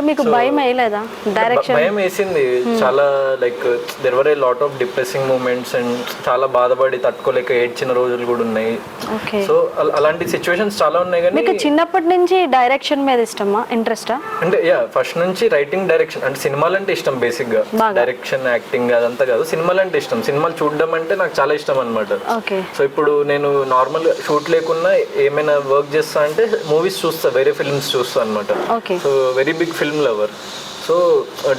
మీకు భయం వేయలేదా డైరెక్షన్? భయం వేసింది చాలా. Like there were a lot of depressing moments and చాలా బాధపడి తట్టుకోలేక ఏడ్చిన రోజులు కూడా ఉన్నాయి. సో అలాంటి సిచ్యువేషన్స్ చాలా ఉన్నాయి. కానీ మీకు చిన్నప్పటి నుంచి డైరెక్షన్ మీద ఇష్టమా, ఇంట్రెస్టా? అంటే ఫస్ట్ నుంచి రైటింగ్, డైరెక్షన్ అంటే సినిమాలు అంటే ఇష్టం బేసిక్ గా. డైరెక్షన్, యాక్టింగ్ అదంతా కాదు, సినిమాలు అంటే ఇష్టం. సినిమాలు చూడడం అంటే నాకు చాలా ఇష్టం అనమాట. సో ఇప్పుడు నేను నార్మల్ షూట్ లేకున్నా ఏమైనా వర్క్ చేస్తా అంటే మూవీస్ చూస్తా, వేరే ఫిల్మ్స్ చూస్తా అనమాట. So very big film lover. So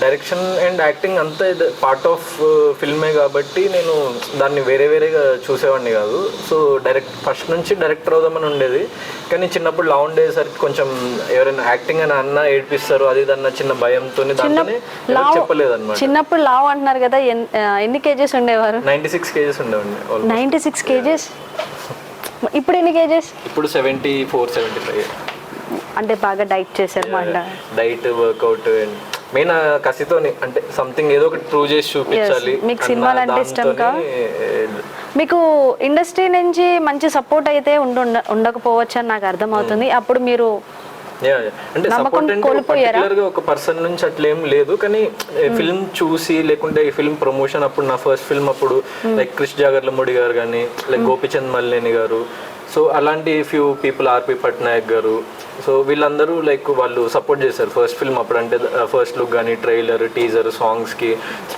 direction and acting అంతా పార్ట్ ఆఫ్ ఫిల్మే కాబట్టి నేను దాన్ని వేరేగా చూసేవాడిని కాదు. సో ఫస్ట్ నుంచి డైరెక్టర్ అవుదామని ఉండేది. కానీ చిన్నప్పుడు లా ఉండేసరికి కొంచెం ఎవరైనా యాక్టింగ్ అని అన్న ఏడిపిస్తారు అది అన్న చిన్న భయంతో చెప్పలేదు అనమాట. చిన్నప్పుడు లావ్ అంటున్నారు కదా, ఎన్ని కేజెస్ ఉండేవారు? 96 కేజెస్ ఉండేవాడిని. 96 కేజెస్. ఇప్పుడు ఎన్ని కేజెస్? ఇప్పుడు 74, 75. అంటే బాగా డైట్ చేశారు మాట. డైట్, వర్కౌట్ అండ్ మెయిన్ కసితో అంటే సంథింగ్ ఏదో ఒకటి ప్రూవ్ చేసి చూపించాలి. మీకు సినిమాలు అంటే ఇష్టం కా? మీకు ఇండస్ట్రీ నుంచి మంచి సపోర్ట్ అయితే ఉండకపోవచ్చు అని నాకు అర్థమవుతుంది. అప్పుడు మీరు అంటే సపోర్ట్ అంటే పర్టికులర్ గా ఒక పర్సన్ నుంచి అట్లేం లేదు. కానీ ఫిల్మ్ చూసి లేకుంటే ఈ ఫిల్మ్ ప్రమోషన్ అప్పుడు నా ఫస్ట్ ఫిల్మ్ అప్పుడు లైక్ క్రిష్ జాగర్లమూడి గారు కానీ లైక్ గోపిచంద్ మల్లేని గారు, సో అలాంటి ఫ్యూ పీపుల్, ఆర్పి పట్నాయక్ గారు, సో వీళ్ళందరూ లైక్ వాళ్ళు సపోర్ట్ చేశారు ఫస్ట్ ఫిల్మ్ అప్పుడు. అంటే ఫస్ట్ లుక్ కానీ ట్రైలర్, టీజర్, సాంగ్స్కి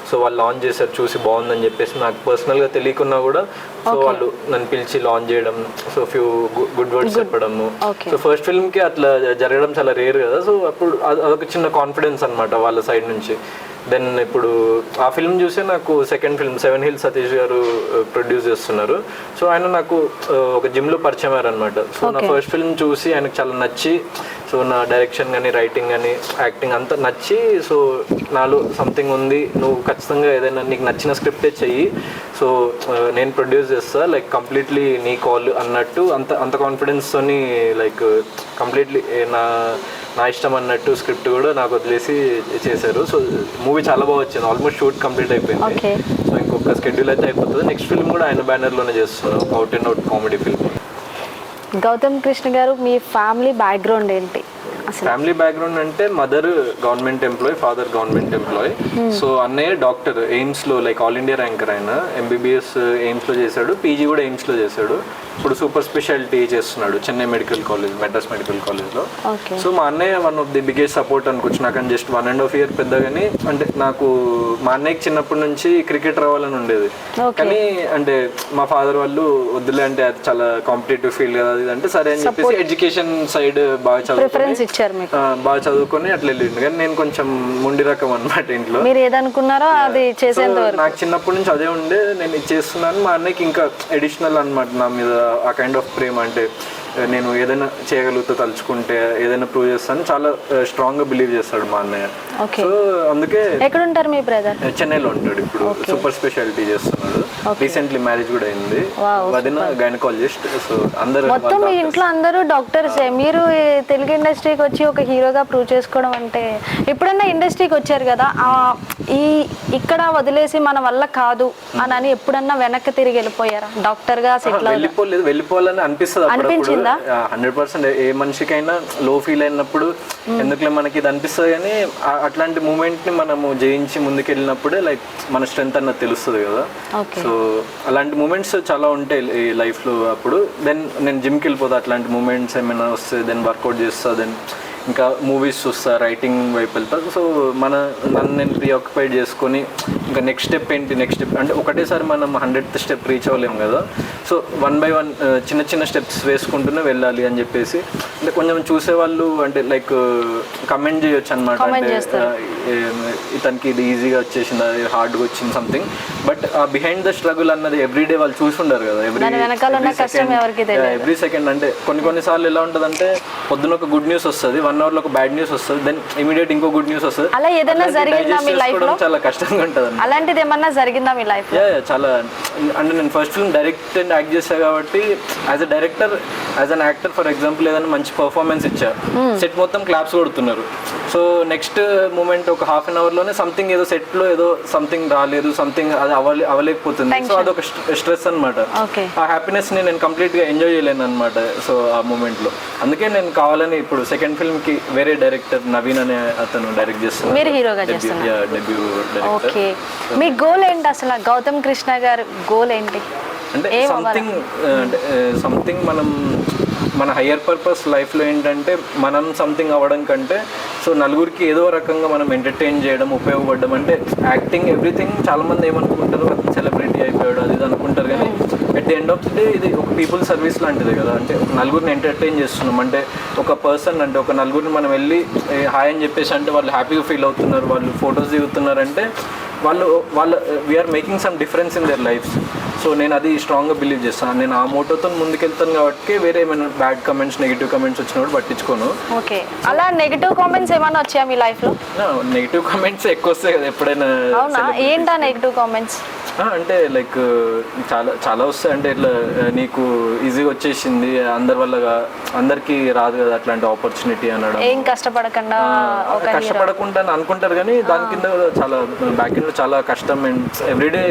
సో వాళ్ళు లాంచ్ చేశారు. చూసి బాగుందని చెప్పేసి నాకు పర్సనల్గా తెలియకున్నా కూడా సో వాళ్ళు నన్ను పిలిచి లాంచ్ చేయడం, సో ఫ్యూ గుడ్ వర్డ్స్ చెప్పడము. సో ఫస్ట్ ఫిల్మ్కి అట్లా జరగడం చాలా రేర్ కదా. సో అప్పుడు అదొక చిన్న కాన్ఫిడెన్స్ అనమాట వాళ్ళ సైడ్ నుంచి. దెన్ ఇప్పుడు ఆ ఫిల్మ్ చూసే నాకు సెకండ్ ఫిల్మ్ 7 Hills సతీష్ గారు ప్రొడ్యూస్ చేస్తున్నారు. సో ఆయన నాకు ఒక జిమ్లో పరిచయం అయ్యారనమాట. సో నా ఫస్ట్ ఫిల్మ్ చూసి ఆయనకు చాలా నచ్చి, సో నా డైరెక్షన్ కానీ రైటింగ్ కానీ యాక్టింగ్ అంతా నచ్చి, సో నాలో సంథింగ్ ఉంది, నువ్వు ఖచ్చితంగా ఏదైనా నీకు నచ్చిన స్క్రిప్టే చెయ్యి, సో నేను ప్రొడ్యూస్ చేస్తా, లైక్ కంప్లీట్లీ నీ కాల్ అన్నట్టు అంత కాన్ఫిడెన్స్తోని లైక్ కంప్లీట్లీ నా ఇష్టం అన్నట్టు స్క్రిప్ట్ కూడా నాకు వదిలేసి చేశారు. సో మూవీ చాలా బాగా వచ్చింది. ఆల్మోస్ట్ షూట్ కంప్లీట్ అయిపోయింది. సో ఇంకొక స్కెడ్యూల్ అయితే అయిపోతుంది. నెక్స్ట్ ఫిల్మ్ కూడా ఆయన బ్యానర్లోనే చేస్తున్నాను, out and out comedy film. Gautam Krishna garu, మీ ఫ్యామిలీ బ్యాక్గ్రౌండ్ ఏంటి? ఫ్యామిలీ బ్యాక్గ్రౌండ్ అంటే mother government employee, father government employee. So అన్నయ్య డాక్టర్, ఎయిమ్స్లో లైక్ ఆల్ ఇండియా ర్యాంకర్. ఆయన MBBS ఎయిమ్స్లో చేశాడు, PG కూడా ఎయిమ్స్లో చేశాడు. ఇప్పుడు సూపర్ స్పెషాలిటీ చేస్తున్నాడు Chennai medical college, Madras medical కాలేజ్లో. సో మా అన్నయ్య one of the biggest support అనుకోవచ్చు. నాకని జస్ట్ 1.5 year పెద్దగానే. అంటే నాకు మా అన్నయ్యకి చిన్నప్పటి నుంచి క్రికెట్ రావాలని ఉండేది. కానీ అంటే మా ఫాదర్ వాళ్ళు వద్దులే, అంటే అది చాలా కాంపిటేటివ్ ఫీల్డ్ కదా అది అంటే సరే అని చెప్పేసి ఎడ్యుకేషన్ సైడ్ బాగా చదువుకొని అట్లా వెళ్ళిండు. కానీ నేను కొంచెం మొండి రకం అనమాట ఇంట్లో. మీరు ఏదనుకున్నారో అది చేసేంత వరకు నాకు చిన్నప్పటి నుంచి అదే ఉండే, నేను ఇది చేస్తున్నాను. మా అన్నయ్యకి ఇంకా ఎడిషనల్ అనమాట నా మీద ఆ కైండ్ ఆఫ్ ప్రేమ. అంటే నేను ఏదైనా చేయగలుగుతా, తలుచుకుంటే ఏదైనా ప్రూవ్ చేస్తాను, చాలా స్ట్రాంగ్ గా బిలీవ్ చేస్తాడు మా అన్నయ్య. సో అందుకే. ఎక్కడ ఉంటారు మీ బ్రదర్? చెన్నైలో ఉంటాడు, ఇప్పుడు సూపర్ స్పెషాలిటీ చేస్తున్నాడు. రీసెంట్లీ మ్యారేజ్ కూడా అయింది, వదిన గైనకాలజిస్ట్. సో అందరూ మొత్తం మీ ఇంట్లో అందరూ డాక్టర్స్. మీరు తెలుగు ఇండస్ట్రీకి వచ్చి ఒక హీరోగా ప్రూవ్ చేసుకోవడం అంటే, ఎప్పుడన్నా ఇండస్ట్రీకి వచ్చారు కదా, ఇక్కడ వదిలేసి మన వల్ల కాదు అని ఎప్పుడన్నా వెనక్కి తిరిగి వెళ్ళిపోయారా? డాక్టర్ గా సెటిల్ వెళ్ళిపోవాలని అనిపిస్తుంది. 100% ఏ మనిషికైనా లో ఫీల్ అయినప్పుడు ఎందుకులే మనకి ఇది అనిపిస్తుంది. కానీ అట్లాంటి మూమెంట్ ని మనము జయించి ముందుకెళ్ళినప్పుడే లైక్ మన స్ట్రెంత్ అన్నది తెలుస్తుంది కదా. సో అలాంటి మూమెంట్స్ చాలా ఉంటాయి ఈ లైఫ్ లో. అప్పుడు దెన్ నేను జిమ్కి వెళ్ళిపోతా, అట్లాంటి మూమెంట్స్ ఏమైనా వస్తే దెన్ వర్కౌట్ చేస్తా, దెన్ ఇంకా మూవీస్ చూస్తా, రైటింగ్ వైపు వెళ్తా. సో నన్ను నేను ప్రీఆక్యుపైడ్ చేసుకొని ఇంకా నెక్స్ట్ స్టెప్ అంటే ఒకటేసారి మనం 100th స్టెప్ రీచ్ అవ్వలేము కదా. సో 1 by 1 చిన్న చిన్న స్టెప్స్ వేసుకుంటూనే వెళ్ళాలి అని చెప్పేసి. అంటే కొంచెం చూసేవాళ్ళు అంటే లైక్ కమెంట్ చేయొచ్చు అనమాట, అంటే ఇతనికి ఇది ఈజీగా వచ్చేసింది, అది హార్డ్గా వచ్చింది సంథింగ్. బట్ ఆ బిహైండ్ ద స్ట్రగుల్ అన్నది ఎవ్రీడే వాళ్ళు చూసుంటారు కదా. ఎవ్రీ సెకండ్ అంటే కొన్నిసార్లు ఎలా ఉంటుంది అంటే పొద్దున ఒక గుడ్ న్యూస్ వస్తుంది, 1 hourలో ఒక బ్యాడ్ న్యూస్ వస్తుంది, దెన్ ఇమీడియట్ ఇంకో గుడ్ న్యూస్ వస్తుంది. అలా ఏదైనా జరిగిందా మీ లైఫ్ లో? చాలా కష్టంగా ఉంటుంది. అలాంటిది ఏమన్నా జరిగిందా మీ లైఫ్ లో? చాలా. అంటే నేను first film direct and act చేశా కాబట్టి as a director, as an actor for example ఏదైనా మంచి పర్ఫార్మెన్స్ ఇచ్చా, సెట్ మొత్తం క్లాప్స్ కొడుతున్నారు. సో నెక్స్ట్ మూమెంట్ ఒక హాఫ్ అన్ అవర్లోనే సంథింగ్ ఏదో సెట్లో ఏదో సంథింగ్ రాలేదు, సంథింగ్ అది అవ్వలేకపోతుంది. సో అదొక స్ట్రెస్ అనమాట. ఆ హ్యాపీనెస్ని నేను కంప్లీట్గా ఎంజాయ్ చేయలేను అనమాట. సో ఆ మూమెంట్లో అందుకే నేను కావాలని ఇప్పుడు సెకండ్ ఫిల్మ్కి వేరే డైరెక్టర్ నవీన్ అనే అతను డైరెక్ట్ చేస్తున్నాను. మీరు హీరోగా చేస్తున్నారు. Debut director. ఓకే, మీ గోల్ ఏంటి అసలు? గౌతమ్ కృష్ణ గారు గోల్ ఏంటి? అంటే సంథింగ్ మన హయ్యర్ పర్పస్ లైఫ్లో ఏంటంటే మనం సంథింగ్ అవ్వడం కంటే సో నలుగురికి ఏదో రకంగా మనం ఎంటర్టైన్ చేయడం, ఉపయోగపడడం. అంటే యాక్టింగ్ ఎవ్రీథింగ్ చాలామంది ఏమనుకుంటారు, సెలబ్రిటీ అయిపోయాడు అది ఇది అనుకుంటారు, కానీ at the end of the day ఇది ఒక పీపుల్ సర్వీస్ లాంటిది కదా. అంటే ఒక నలుగురిని ఎంటర్టైన్ చేస్తున్నాం అంటే ఒక పర్సన్ అంటే ఒక నలుగురిని మనం వెళ్ళి హాయ్ అని చెప్పేసి అంటే వాళ్ళు హ్యాపీగా ఫీల్ అవుతున్నారు, వాళ్ళు ఫొటోస్ దిగుతున్నారంటే వాళ్ళ we're making some difference in their lifes. సో నేను అది స్ట్రాంగ్గా బిలీవ్ చేస్తాను. నేను ఆ మోటోతో ముందుకెళ్తాను కాబట్టి వేరే ఏమైనా బ్యాడ్ కమెంట్స్, నెగిటివ్ కమెంట్స్ వచ్చినప్పుడు పట్టించుకోను. ఓకే, అలా నెగిటివ్ కామెంట్స్ ఏమైనా వచ్చాయా మీ లైఫ్లో? నెగిటివ్ కామెంట్స్ ఎక్కువ వస్తాయి కదా ఎప్పుడైనా. అవునా, ఏంటా నెగిటివ్ కామెంట్స్? అంటే లైక్ చాలా వస్తాయి. అంటే ఇట్లా నీకు ఈజీగా వచ్చేసింది, అందరి వల్ల అందరికీ రాదు కదా అట్లాంటి ఆపర్చునిటీ అనడం. ఏం కష్టపడకుండా అని అనుకుంటారు, కానీ దాని కింద చాలా బ్యాక్ ఎండ్ చాలా కష్టం అండ్ ఎవ్రీడే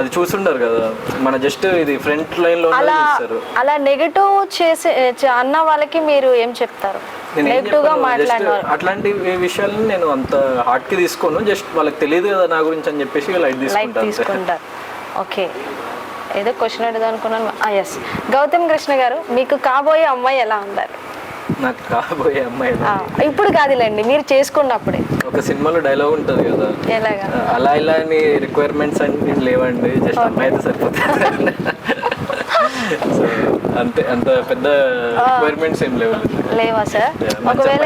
అది చూస్తుంటారు కదా. మన జస్ట్ ఇది ఫ్రంట్ లైన్ లో చూస్తారు. అలా నెగిటివ్ చేసే అన్న వాళ్ళకి మీరు ఏం చెప్తారు? నెగిటివ్ గా మాట్లాడినారు అట్లాంటి విషయాలను నేను అంత హార్ట్ కి తీసుకోను. జస్ట్ వాళ్ళకి తెలియదు కదా నా గురించి అని చెప్పేసి లైట్ తీసుకుంటారు. ఓకే, ఏదో క్వశ్చన్ అడిగా అనుకున్నాను. ఎస్, గౌతమ్ కృష్ణ గారు, మీకు కాబోయే అమ్మాయి ఎలా ఉండాలి? నాకు కాబోయే అమ్మాయి ఇప్పుడు కాదులేండి, మీరు చేసుకున్నప్పుడే. ఒక సినిమాలో డైలాగ్ ఉంటుంది కదా, ఎలాగా? అలా ఇలా అని రిక్వైర్మెంట్స్ అన్ని లేవండి, జస్ట్ అమ్మాయి అయితే సరిపోతుంది. సో అంత పెద్ద రిక్వైర్మెంట్స్ ఏం లేవా సార్? ఒకవేళ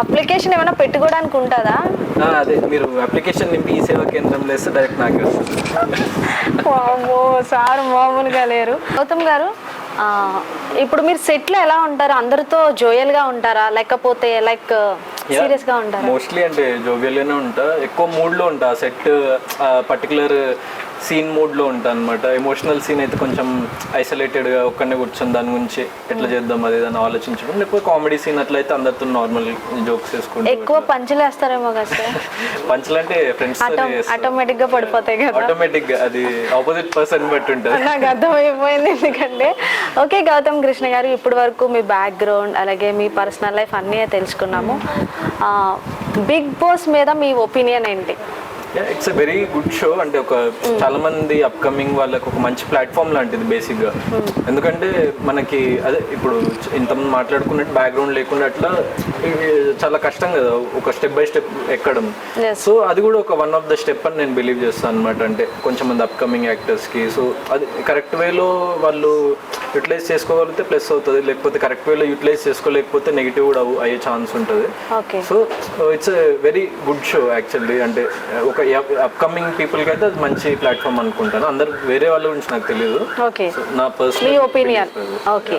అప్లికేషన్ ఏమైనా పెట్టుకోవడానికి ఉంటుందా? అదే మీరు అప్లికేషన్ నింపి ఈ సేవా కేంద్రంలో వేస్తే డైరెక్ట్ నాకే వస్తుంది. సార్ మామూలుగా లేరు. గౌతమ్ గారు, ఇప్పుడు మీరు సెట్లో ఎలా ఉంటారు? అందరితో జోయల్గా ఉంటారా, లేకపోతే లైక్ సీరియస్గా ఉంటారా? మోస్ట్లీ అంటే జోవియల్గానే ఉంటా, ఎక్కువ మూడ్లో ఉంటా. సెట్ పర్టికులర్ సీన్ మూడ్లో ఉంటా అనమాట. ఎమోషనల్ సీన్ అయితే కొంచెం ఐసోలేటెడ్గా ఒక్కనే కూర్చొని దాని గురించి ఎట్లా చేద్దాం అది ఏదైనా ఆలోచించడం. లేకపోతే కామెడీ సీన్ అట్లయితే అందరితో నార్మల్ జోక్స్ వేసుకుంటాం. ఎక్కువ పంచులు వేస్తారేమో కదా సార్? పంచులు అంటే ఫ్రెండ్స్ ఆటోమేటిక్గా పడిపోతాయి కదా. ఆటోమేటిక్గా అది ఆపోజిట్ పర్సన్ బట్టి ఉంటుంది. నాకు అర్థమైపోయింది. ఎందుకంటే ఓకే గౌతమ్ కృష్ణ గారు, ఇప్పటి వరకు మీ బ్యాక్గ్రౌండ్ అలాగే మీ పర్సనల్ లైఫ్ అన్నీ తెలుసుకున్నాము. బిగ్ బాస్ మీద మీ ఒపీనియన్ ఏంటి? It's a very good show. అంటే ఒక చాలా మంది అప్కమింగ్ వాళ్ళకి ఒక మంచి ప్లాట్ఫామ్ లాంటిది బేసిక్గా. ఎందుకంటే మనకి అదే ఇప్పుడు ఇంతమంది మాట్లాడుకున్నట్టు బ్యాక్గ్రౌండ్ లేకుండా అట్లా చాలా కష్టం కదా ఒక స్టెప్ బై స్టెప్ ఎక్కడం. సో అది కూడా ఒక వన్ ఆఫ్ ద స్టెప్ అని నేను బిలీవ్ చేస్తాను అనమాట. అంటే కొంచెం మంది అప్కమింగ్ యాక్టర్స్కి సో అది కరెక్ట్ వేలో వాళ్ళు యూటిలైజ్ చేసుకోగలిగితే ప్లస్ అవుతుంది, లేకపోతే కరెక్ట్ వేలో యూటిలైజ్ చేసుకోలేకపోతే నెగిటివ్ కూడా అయ్యే ఛాన్స్ ఉంటుంది. So it's a very good show actually. అంటే ఒక అప్కమింగ్ పీపుల్కి అయితే అది మంచి ప్లాట్ఫామ్ అనుకుంటాను. అందరు వేరే వాళ్ళ గురించి నాకు తెలియదు. ఓకే, నా పర్సనల్ ఒపీనియన్. ఓకే.